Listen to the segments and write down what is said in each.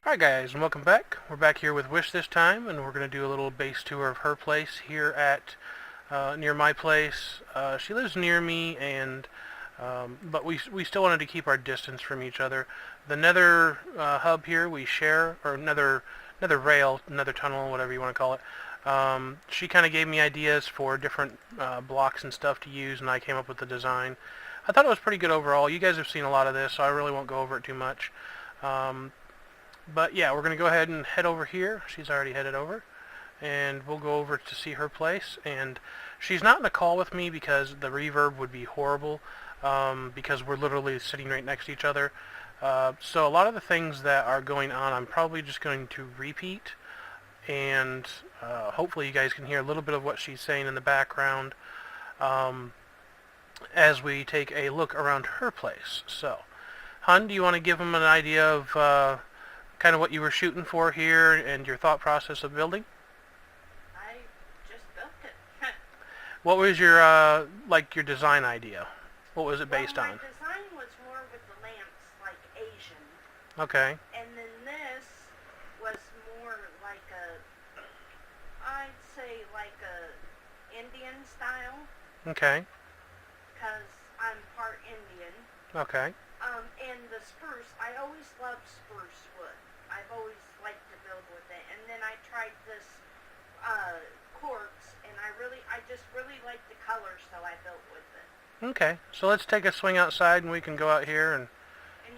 Alright guys, and welcome back. We're back here with Wish this time, and we're going to do a little base tour of her place here at near my place. She lives near me, and but we still wanted to keep our distance from each other. The nether hub here we share, or nether rail, nether tunnel, whatever you want to call it. She kind of gave me ideas for different blocks and stuff to use, and I came up with the design. I thought it was pretty good overall. You guys have seen a lot of this, so I really won't go over it too much. But yeah, we're going to go ahead and head over here. She's already headed over. And we'll go over to see her place. And she's not in a call with me because the reverb would be horrible. Because we're literally sitting right next to each other. So a lot of the things that are going on, I'm probably just going to repeat. And hopefully you guys can hear a little bit of what she's saying in the background. As we take a look around her place. So, Hun, do you want to give them an idea of kind of what you were shooting for here and your thought process of building? I just built it. What was your like your design idea? What was it based on? My design was more with the lamps, like Asian. Okay. And then this was more like I'd say like a Indian style. Okay. Because I'm part Indian. Okay. And the spruce, I always loved spruce wood. I've always liked to build with it. And then I tried this quartz, and I just really liked the colors, so I built with it. Okay. So let's take a swing outside, and we can go out here and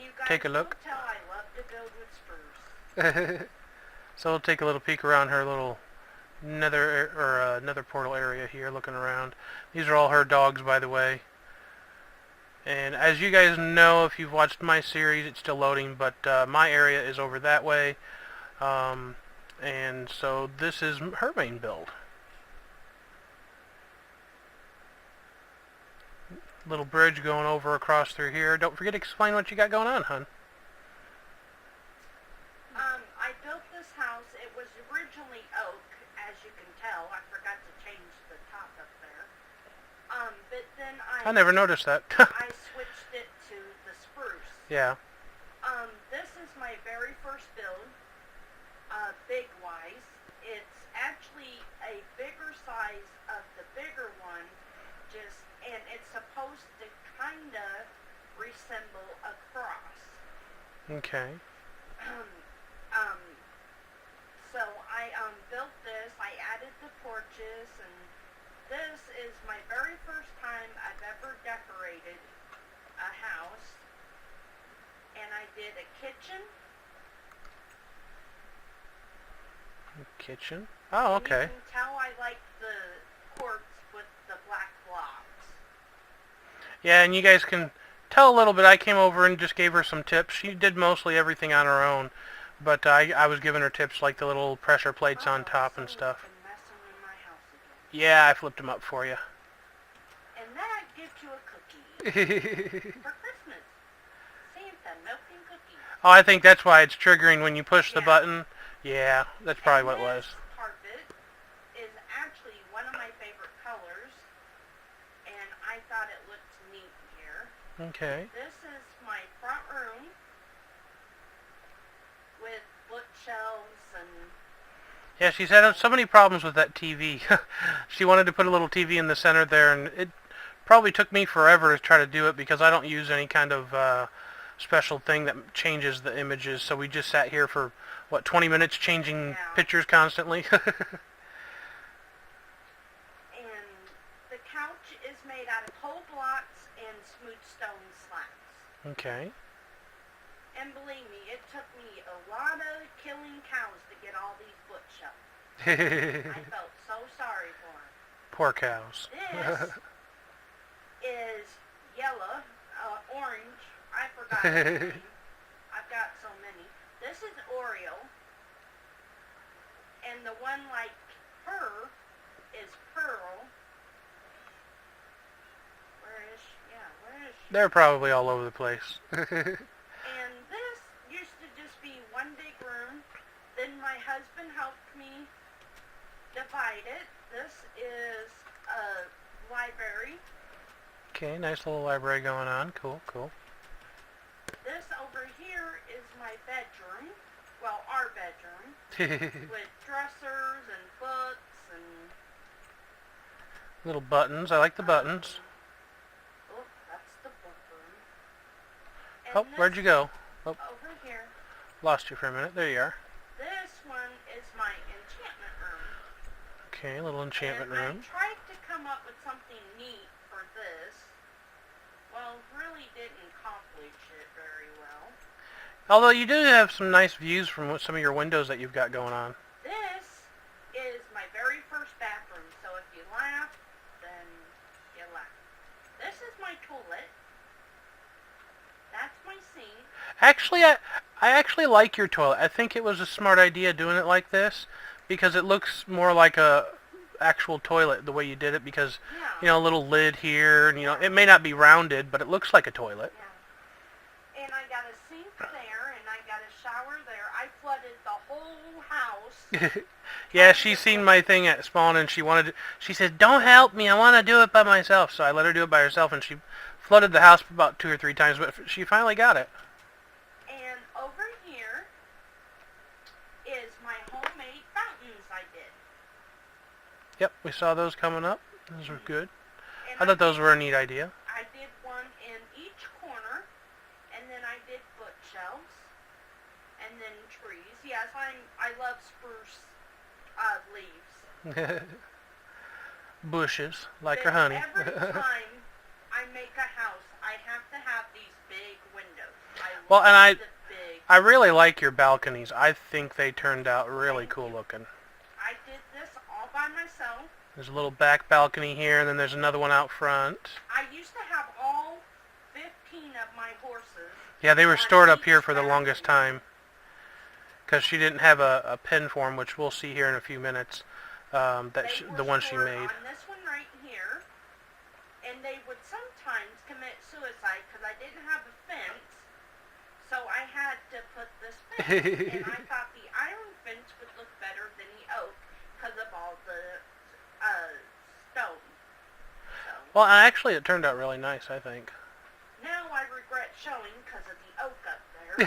you guys take a look. Tell I love to build with spruce. So we'll take a little peek around her little nether portal area here, looking around. These are all her dogs, by the way. And as you guys know, if you've watched my series, it's still loading, but my area is over that way. And so this is her main build. Little bridge going over across through here. Don't forget to explain what you got going on, hun. I built this house. It was originally oak, as you can tell. I forgot to change the top up there. But then I never noticed that. I switched it to the spruce. Yeah. This is my very first build, big-wise. It's actually a bigger size of the bigger one, and it's supposed to kind of resemble a cross. Okay. So I built this. I added the porches, and this is my very first time I've ever decorated a house. And I did a kitchen. Kitchen? Oh, okay. And you can tell I like the quartz with the black blocks. Yeah, and you guys can tell a little bit. I came over and just gave her some tips. She did mostly everything on her own, but I was giving her tips like the little pressure plates on top and stuff. Messing in my house again. Yeah, I flipped them up for you. And that gives you a cookie. For Christmas. Santa, milk and cookies. Oh, I think that's why it's triggering when you push the button. Yeah, that's probably what it was. This carpet is actually one of my favorite colors, and I thought it looked neat here. Okay. This is my front room with bookshelves and... Yeah, she's had so many problems with that TV. She wanted to put a little TV in the center there, and it probably took me forever to try to do it because I don't use any kind of special thing that changes the images. So we just sat here for, what, 20 minutes changing pictures constantly? And the couch is made out of whole blocks and smooth stone slats. Okay. And believe me, it took me a lot of killing cows to get all these bookshelves. I felt so sorry for them. Poor cows. This is yellow, orange. I forgot his name. I've got so many. This is Oriole. And the one like her is Pearl. Where is she? Yeah, where is she? They're probably all over the place. And this used to just be one big room. Then my husband helped me divide it. This is a library. Okay, nice little library going on. Cool, cool. This over here is my bedroom. Well, our bedroom with dressers and books and little buttons. I like the buttons. Oh, that's the book room. Oh, where'd you go? Oh, over here. lost you for a minute. There you are. This one is my enchantment room. Okay, a little enchantment and room. I tried to come up with something neat for this. Well, really didn't accomplish it very well. Although you do have some nice views from some of your windows that you've got going on. This is my very first bathroom, so if you laugh, then you laugh. This is my toilet. That's my sink. Actually, I actually like your toilet. I think it was a smart idea doing it like this because it looks more like a actual toilet the way you did it because, Yeah. you know, a little lid here and, you know, it may not be rounded, but it looks like a toilet. Yeah. And I got a sink there and I got a shower there. I flooded the whole house. Yeah, she's seen my thing at spawn and she said, "Don't help me, I want to do it by myself." So I let her do it by herself and she flooded the house about 2 or 3 times, but she finally got it. And over here is my homemade fountains I did. Yep, we saw those coming up. Those were good. And I thought those were a neat idea. I did one in each corner, and then I did bookshelves, and then trees. Yes, I love spruce leaves. Bushes, like But her honey. every time I make a house, I have to have these big windows. Well, and the big. I really like your balconies. I think they turned out really cool looking. I did this all by myself. There's a little back balcony here, and then there's another one out front. I used to have all 15 of my horses. Yeah, they were on stored up each here for the balcony. longest time. Because she didn't have a pen for them, which we'll see here in a few minutes. The one she They were made. stored on this one right here, and they would sometimes commit suicide because I didn't have a fence, so I had to put this fence. And I thought the iron fence would look better than the oak because of all the stone. So Well, actually, it turned out really nice, I think. now I regret showing because of the oak up there.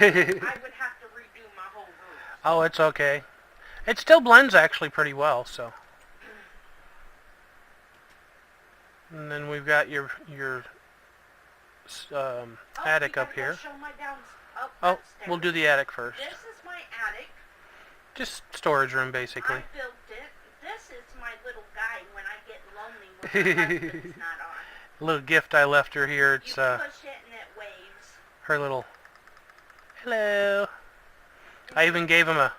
I would have to redo my whole room. Oh, it's okay. It still blends actually pretty well, so. And then we've got your attic up here. Show my Oh, upstairs. we'll do the attic first. This is my attic. Just storage room, basically. I built it. This is my little guy when I get lonely when my husband's not on. A little gift I left her here. It's You push it and it waves. her little hello. I even gave him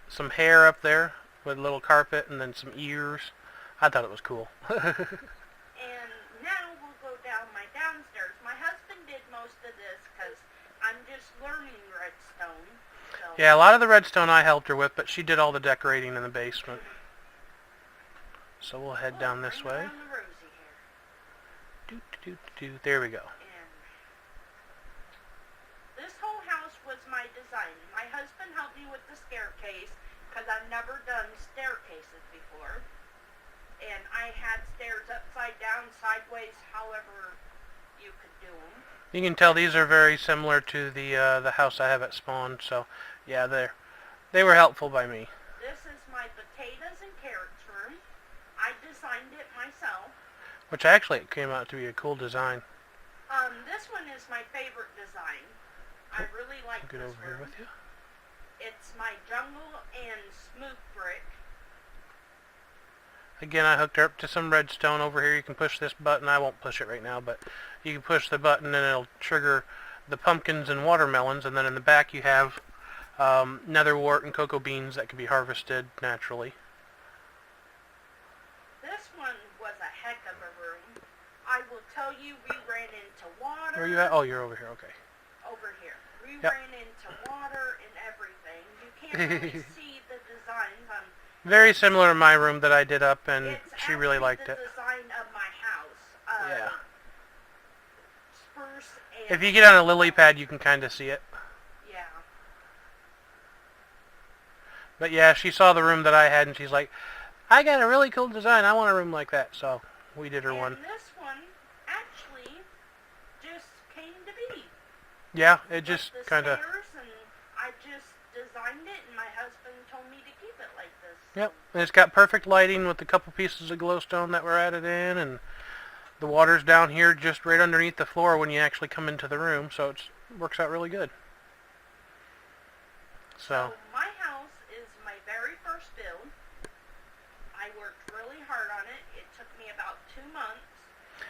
some hair up there with a little carpet and then some ears. I thought it was cool. And now we'll go down my downstairs. My husband did most of this because I'm just learning redstone. So. Yeah, a lot of the redstone I helped her with, but she did all the decorating in the basement. So we'll head down this bring way. around the rosy here. There we go. And this whole house was my design. My husband helped me with the staircase because I've never done staircases before. And I had stairs upside down, sideways, however you could do them. You can tell these are very similar to the house I have at spawn. So yeah, they were helpful by me. This is my potatoes and carrots room. I designed it myself. Which actually it came out to be a cool design. This one is my favorite design. I really like I'll get this over here room. with you. It's my jungle and smooth brick. Again, I hooked her up to some redstone over here. You can push this button. I won't push it right now, but you can push the button and it'll trigger the pumpkins and watermelons. And then in the back you have nether wart and cocoa beans that can be harvested naturally. This one was a heck of a room. I will tell you, we ran into water. Where are you at? Oh, you're over here. Okay. Over here. We Yep. ran into water and everything. You can't really see the designs on. Very similar to my room that I did up, and It's she really liked actually it. the design of my house. Yeah. Spruce and. If you get on a lily pad, you can kind of see it. Yeah. But yeah, she saw the room that I had, and she's like, "I got a really cool design. I want a room like that." So we did her And one. this one actually just came to be. Yeah, it With just the kind of. stairs, and I just designed it, and Yep, and it's got perfect lighting with a couple pieces of glowstone that were added in, and the water's down here just right underneath the floor when you actually come into the room, so it works out really good. So my house is my very first build. I worked really hard on it. It took me about 2 months.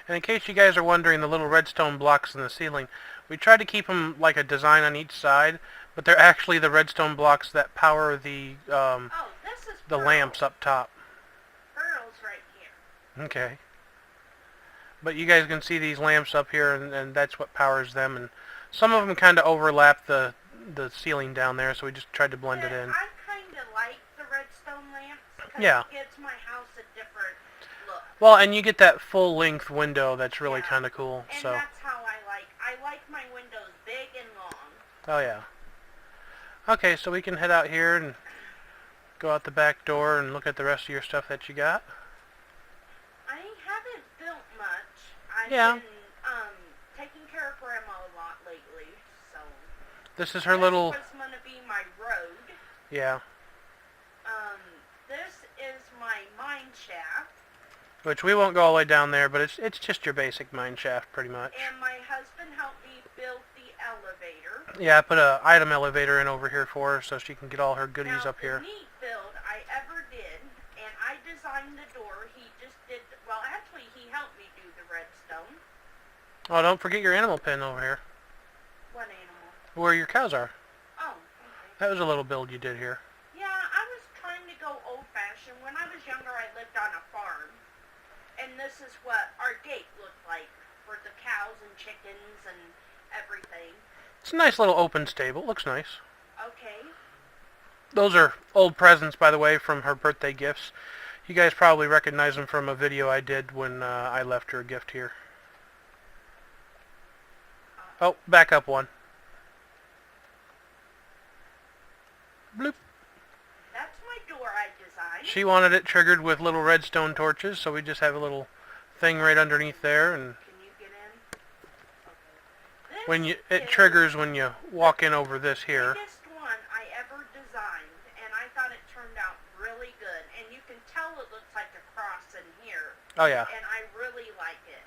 and in case you guys are wondering, the little redstone blocks in the ceiling, we tried to keep them like a design on each side, but they're actually the redstone blocks that power the This is the pearls. lamps up top. Pearls right here. Okay. But you guys can see these lamps up here, and that's what powers them. And some of them kind of overlap the ceiling down there, so we just tried to blend it in. I kind of like the redstone lamps because Yeah. it gives my house a different look. Well, and you get that full-length window that's really Yeah. kind of cool. And So. that's how I like my windows big and long. Oh yeah. Okay, so we can head out here and go out the back door and look at the rest of your stuff that you got. I haven't built much. I've Yeah. been taking care of Grandma a lot lately, so This is her little. This was gonna be my road. Yeah. This is my mine shaft, Which we won't go all the way down there, but it's just your basic mine shaft, pretty much. and my husband helped me build the elevator. Yeah, I put a item elevator in over here for her so she can get all her goodies Now, up here. the neat build I ever did, and I designed the door. He just did, well, actually, he helped me do the redstone. Oh, don't forget your animal pen over here, What animal? where your cows are. Oh, okay. That was a little build you did here. Yeah, I was trying to go old-fashioned. When I was younger, I lived on a farm, and this is what our gate looked like for the cows and chickens and everything. It's a nice little open stable. Looks nice. Okay. Those are old presents, by the way, from her birthday gifts. You guys probably recognize them from a video I did when I left her a gift here. Oh, back up one. Bloop. That's my door I designed. She wanted it triggered with little redstone torches, so we just have a little thing right underneath there, and Can you get in? Okay. when This it is triggers when you walk in over this the here. biggest one I ever designed, and I thought it turned out really good. And you can tell it looks like a cross in here, Oh yeah, and I really like it.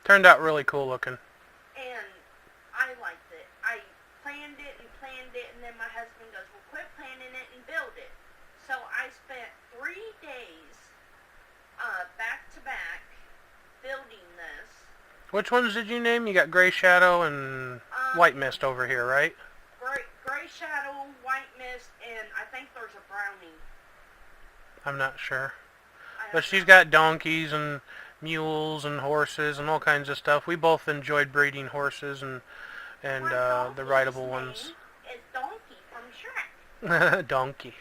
turned out really cool looking. And I liked it. I planned it, and then my husband goes, well, quit planning it and build it. So I spent 3 days back to back building this. Which ones did you name? You got Gray Shadow and White Mist over here, right? Gray Shadow, White Mist, and I think there's a brownie. I'm not sure. I But don't she's know. got donkeys and mules and horses and all kinds of stuff. We both enjoyed breeding horses and My the donkey's rideable ones. name is Donkey from Shrek. Donkey.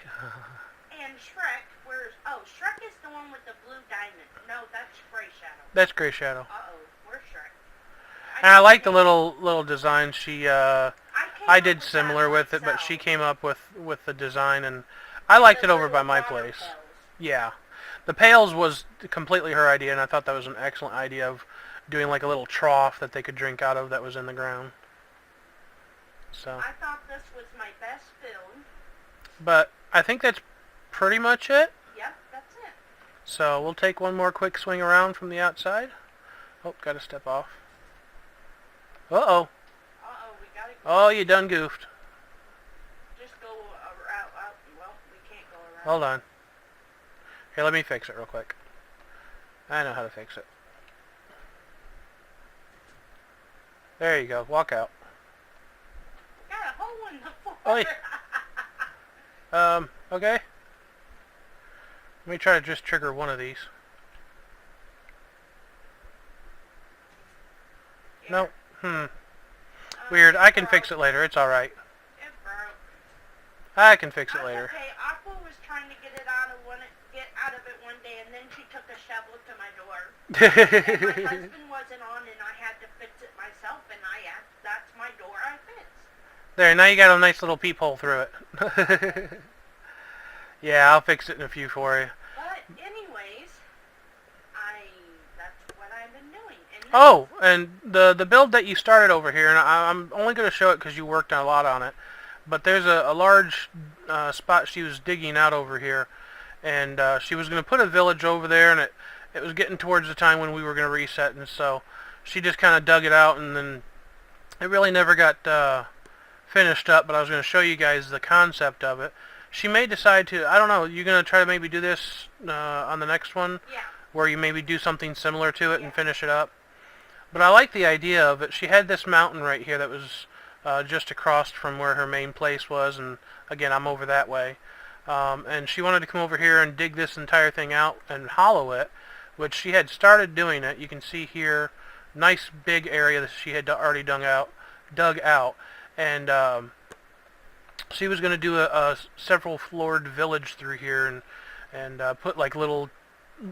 And Shrek, Shrek is the one with the blue diamond. No, that's Gray Shadow. That's Gray Shadow. Uh-oh, where's Shrek? And I like the little design. I did with similar that with it, but myself. she came up with the design, and I liked it The over by little my water place. bells. Yeah. The pails was completely her idea, and I thought that was an excellent idea of doing like a little trough that they could drink out of that was in the ground. So, I thought this was my best build. but I think that's pretty much it. Yep, that's it. So we'll take one more quick swing around from the outside. Oh, gotta step off. Uh-oh. Uh-oh, we gotta go. Oh, you done goofed. Just go around. Well, we can't go around. Hold on. Here, let me fix it real quick. I know how to fix it. There you go. Walk out. Got a hole in the floor. Oi. Okay. Let me try to just trigger one of these. Here. No. Weird. I can fix it later. It's alright. It broke. I can fix it That's later. okay. Aqua was trying to get out of it one day, and then she took a shovel to my door. And my husband wasn't on, and I had to fix it myself, and that's my door I fixed. There, now you got a nice little peephole through it. Yeah, I'll fix it in a few for you. But anyways, that's what I've been doing. And Oh, and the build that you started over here, and I'm only going to show it because you worked a lot on it, but there's a large spot she was digging out over here, and she was going to put a village over there, and it was getting towards the time when we were going to reset, and so she just kind of dug it out, and then it really never got finished up, but I was going to show you guys the concept of it. She may decide to, I don't know, you're going to try to maybe do this on the next one? Yeah. Where you maybe do something similar to it and finish it up. But I like the idea of it. She had this mountain right here that was just across from where her main place was, and again, I'm over that way. And she wanted to come over here and dig this entire thing out and hollow it, which she had started doing it. You can see here, nice big area that she had already dug out, and she was going to do a several floored village through here, and put like little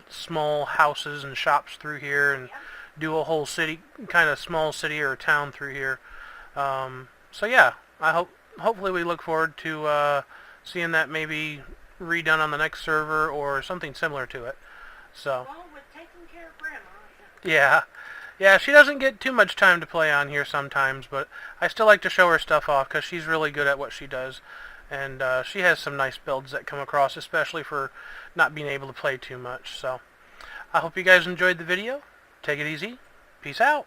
small houses and shops through here, and do a whole city, kind of small city or town through here. So yeah, hopefully we look forward to seeing that maybe redone on the next server or something similar to it. So Well, with taking care of Grandma. yeah, she doesn't get too much time to play on here sometimes, but I still like to show her stuff off because she's really good at what she does, and she has some nice builds that come across, especially for not being able to play too much. So I hope you guys enjoyed the video. Take it easy. Peace out.